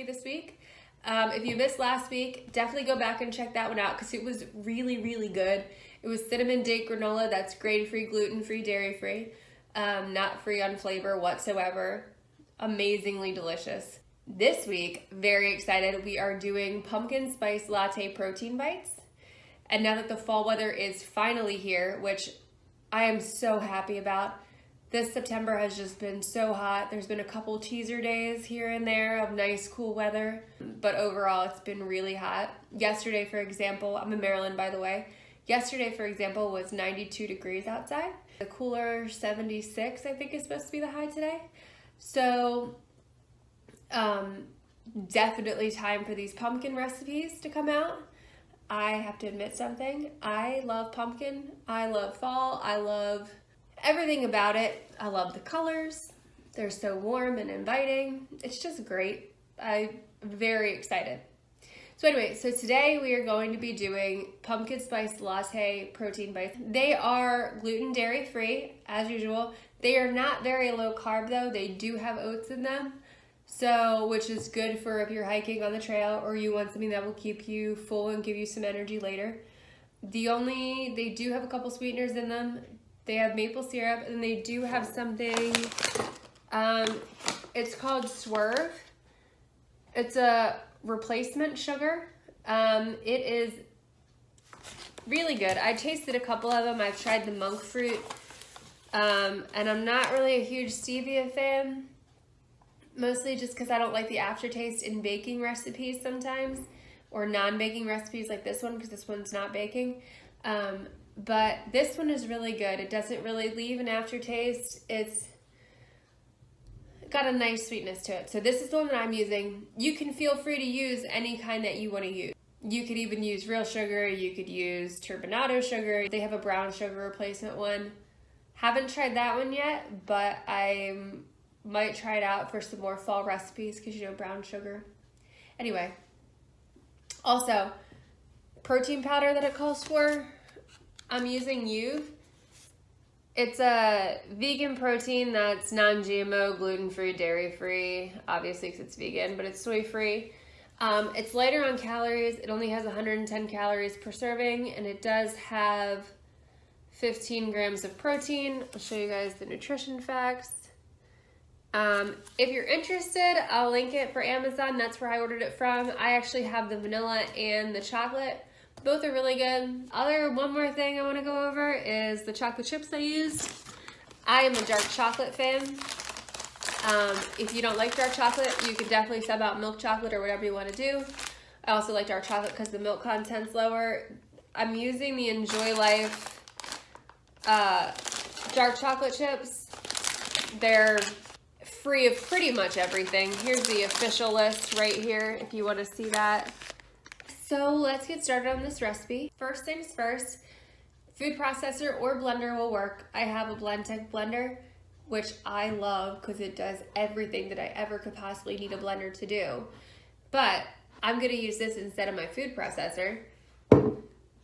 recipe this week. If you missed last week, definitely go back and check that one out because it was really, really good. It was cinnamon date granola that's grain-free, gluten-free, dairy-free, not free on flavor whatsoever. Amazingly delicious. This week, very excited, we are doing pumpkin spice latte protein bites. And now that the fall weather is finally here, which I am so happy about, this September has just been so hot. There's been a couple teaser days here and there of nice, cool weather, but overall it's been really hot. Yesterday, for example, I'm in Maryland, by the way. Yesterday, for example, was 92 degrees outside. The cooler 76, I think, is supposed to be the high today. So, definitely time for these pumpkin recipes to come out. I have to admit something. I love pumpkin. I love fall. I love everything about it. I love the colors. They're so warm and inviting. It's just great. I'm very excited. So anyway, so today we are going to be doing pumpkin spice latte protein bites. They are gluten dairy free as usual. They are not very low carb though. They do have oats in them. So, which is good for if you're hiking on the trail or you want something that will keep you full and give you some energy later. They do have a couple sweeteners in them. They have maple syrup, and they do have something, it's called Swerve. It's a replacement sugar. It is really good. I tasted a couple of them. I've tried the monk fruit, and I'm not really a huge stevia fan, mostly just because I don't like the aftertaste in baking recipes sometimes, or non-baking recipes like this one, because this one's not baking. But this one is really good. It doesn't really leave an aftertaste. It's got a nice sweetness to it. So this is the one that I'm using. You can feel free to use any kind that you want to use. You could even use real sugar. You could use turbinado sugar. They have a brown sugar replacement one. Haven't tried that one yet, but I might try it out for some more fall recipes because, you know, brown sugar. Anyway, also, protein powder that it calls for, I'm using Youth. It's a vegan protein that's non-GMO, gluten-free, dairy-free, obviously because it's vegan, but it's soy-free. It's lighter on calories. It only has 110 calories per serving, and it does have 15 grams of protein. I'll show you guys the nutrition facts. If you're interested, I'll link it for Amazon. That's where I ordered it from. I actually have the vanilla and the chocolate. Both are really good. One more thing I want to go over is the chocolate chips I used. I am a dark chocolate fan. If you don't like dark chocolate, you could definitely sub out milk chocolate or whatever you want to do. I also like dark chocolate because the milk content's lower. I'm using the Enjoy Life dark chocolate chips. They're free of pretty much everything. Here's the official list right here if you want to see that. So let's get started on this recipe. First things first, food processor or blender will work. I have a Blendtec blender, which I love because it does everything that I ever could possibly need a blender to do. But I'm gonna use this instead of my food processor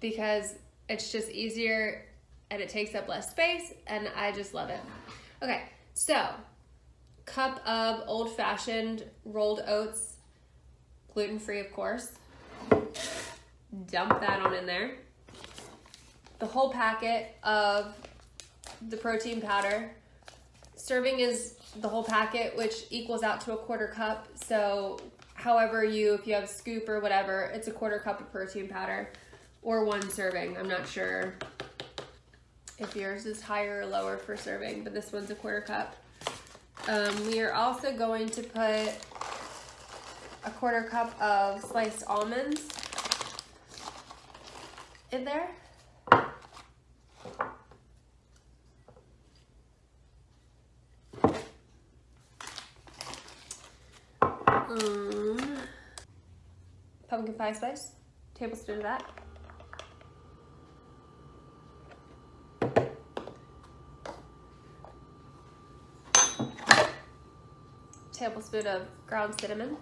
because it's just easier and it takes up less space and I just love it. Okay, so cup of old-fashioned rolled oats, gluten-free of course. Dump that on in there. The whole packet of the protein powder. Serving is the whole packet, which equals out to a quarter cup. So however if you have a scoop or whatever, it's a quarter cup of protein powder or one serving. I'm not sure if yours is higher or lower for serving, but this one's a quarter cup. We are also going to put a quarter cup of sliced almonds in there. Pumpkin pie spice, tablespoon of that. Tablespoon of ground cinnamon.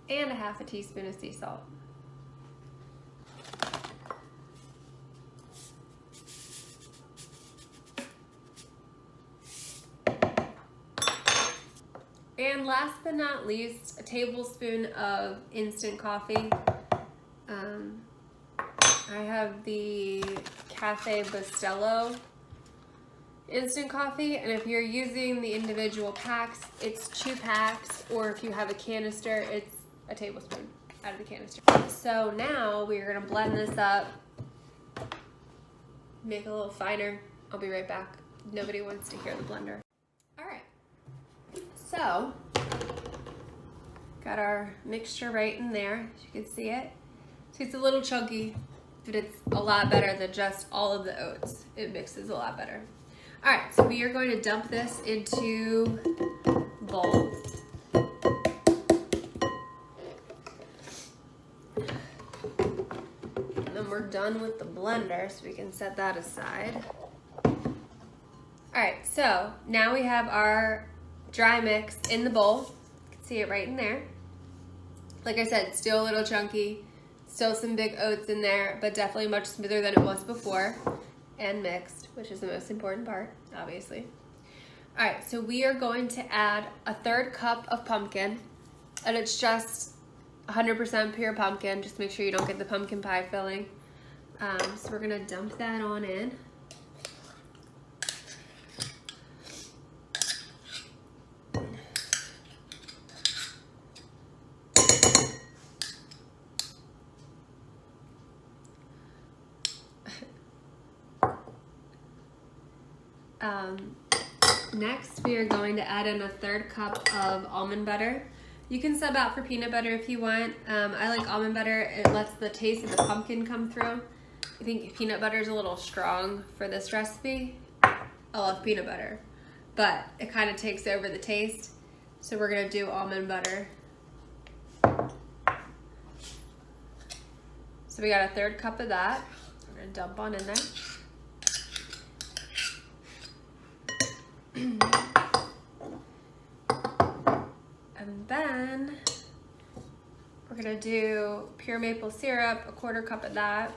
And a half a teaspoon of sea salt. And last but not least, a tablespoon of instant coffee. I have the Cafe Bustelo instant coffee, and if you're using the individual packs, it's 2 packs, or if you have a canister, it's a tablespoon out of the canister. So now we're gonna blend this up, make it a little finer. I'll be right back. Nobody wants to hear the blender. All right, so got our mixture right in there, as you can see it. So it's a little chunky, but it's a lot better than just all of the oats. It mixes a lot better. All right, so we are going to dump this into a bowl. And then we're done with the blender, so we can set that aside. All right, so now we have our dry mix in the bowl. You can see it right in there. Like I said, still a little chunky, still some big oats in there, but definitely much smoother than it was before, and mixed, which is the most important part, obviously. All right, so we are going to add a 1/3 cup of pumpkin, and it's just 100% pure pumpkin. Just make sure you don't get the pumpkin pie filling. So we're gonna dump that on in. Next, we are going to add in a 1/3 cup of almond butter. You can sub out for peanut butter if you want. I like almond butter. It lets the taste of the pumpkin come through. I think peanut butter is a little strong for this recipe. I love peanut butter, but it kind of takes over the taste. So we're gonna do almond butter. So we got a 1/3 cup of that. We're gonna dump on in there. And then we're gonna do pure maple syrup, a 1/4 cup of that.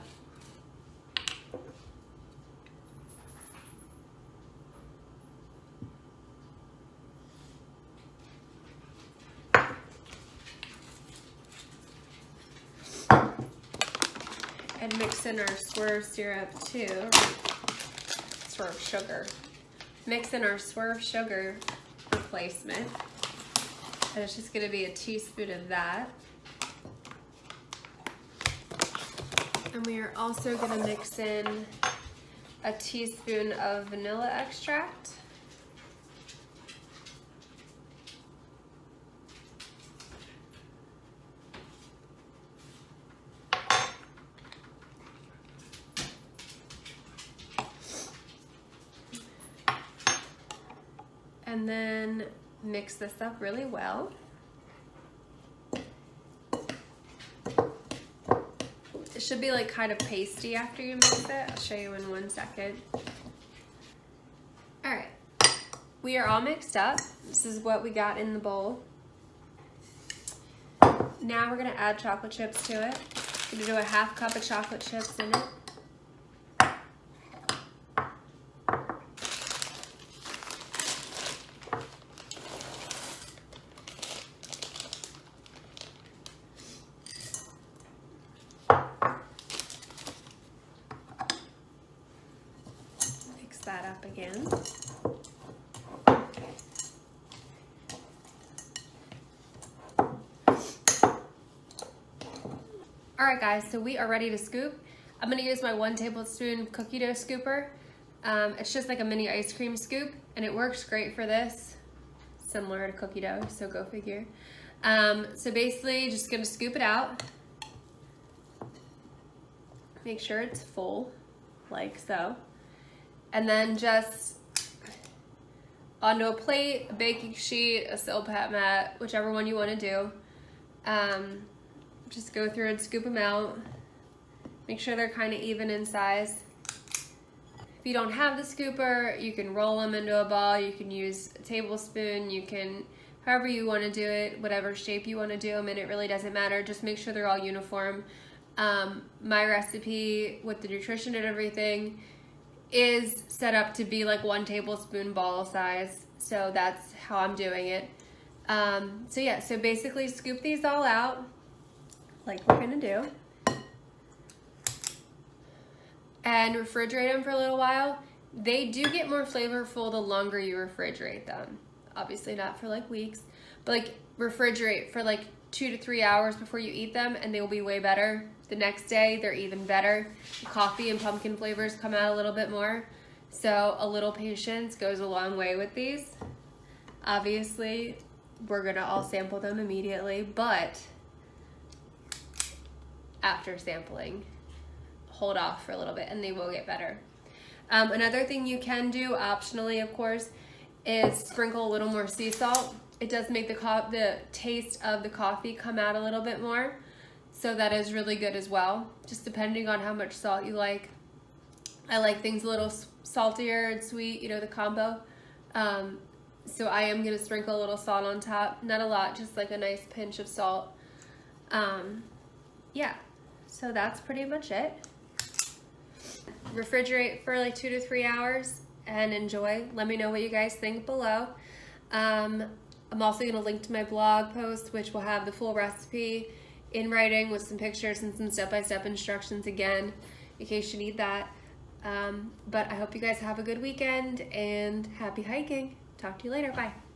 And mix in our swerve syrup too, swerve sugar. Mix in our swerve sugar replacement. And it's just gonna be a teaspoon of that. And we are also gonna mix in a teaspoon of vanilla extract. And then mix this up really well. It should be like kind of pasty after you mix it. I'll show you in 1 second. All right, we are all mixed up. This is what we got in the bowl. Now we're gonna add chocolate chips to it. I'm gonna do a 1/2 cup of chocolate chips in it. That up again. All right guys, so we are ready to scoop. I'm gonna use my 1 tablespoon cookie dough scooper. It's just like a mini ice cream scoop, and it works great for this, similar to cookie dough, so go figure. So basically just gonna scoop it out. Make sure it's full, like so. And then just onto a plate, a baking sheet, a silpat mat, whichever one you want to do. Just go through and scoop them out. Make sure they're kind of even in size. If you don't have the scooper, you can roll them into a ball. You can use a tablespoon. You can, however you want to do it, whatever shape you want to do them, and it really doesn't matter. Just make sure they're all uniform. My recipe with the nutrition and everything is set up to be like 1 tablespoon ball size, so that's how I'm doing it. So yeah, so basically scoop these all out like we're gonna do and refrigerate them for a little while. They do get more flavorful the longer you refrigerate them. Obviously not for like weeks, but like refrigerate for like 2 to 3 hours before you eat them and they will be way better. The next day they're even better. The coffee and pumpkin flavors come out a little bit more. So a little patience goes a long way with these. Obviously, we're gonna all sample them immediately, but after sampling, hold off for a little bit and they will get better. Another thing you can do, optionally of course, is sprinkle a little more sea salt. It does make the taste of the coffee come out a little bit more, so that is really good as well, just depending on how much salt you like. I like things a little saltier and sweet, you know, the combo. So I am gonna sprinkle a little salt on top, not a lot, just like a nice pinch of salt. Yeah, so that's pretty much it. Refrigerate for like 2 to 3 hours and enjoy. Let me know what you guys think below. I'm also gonna link to my blog post, which will have the full recipe in writing with some pictures and some step-by-step instructions again, in case you need that. But I hope you guys have a good weekend and happy hiking. Talk to you later. Bye.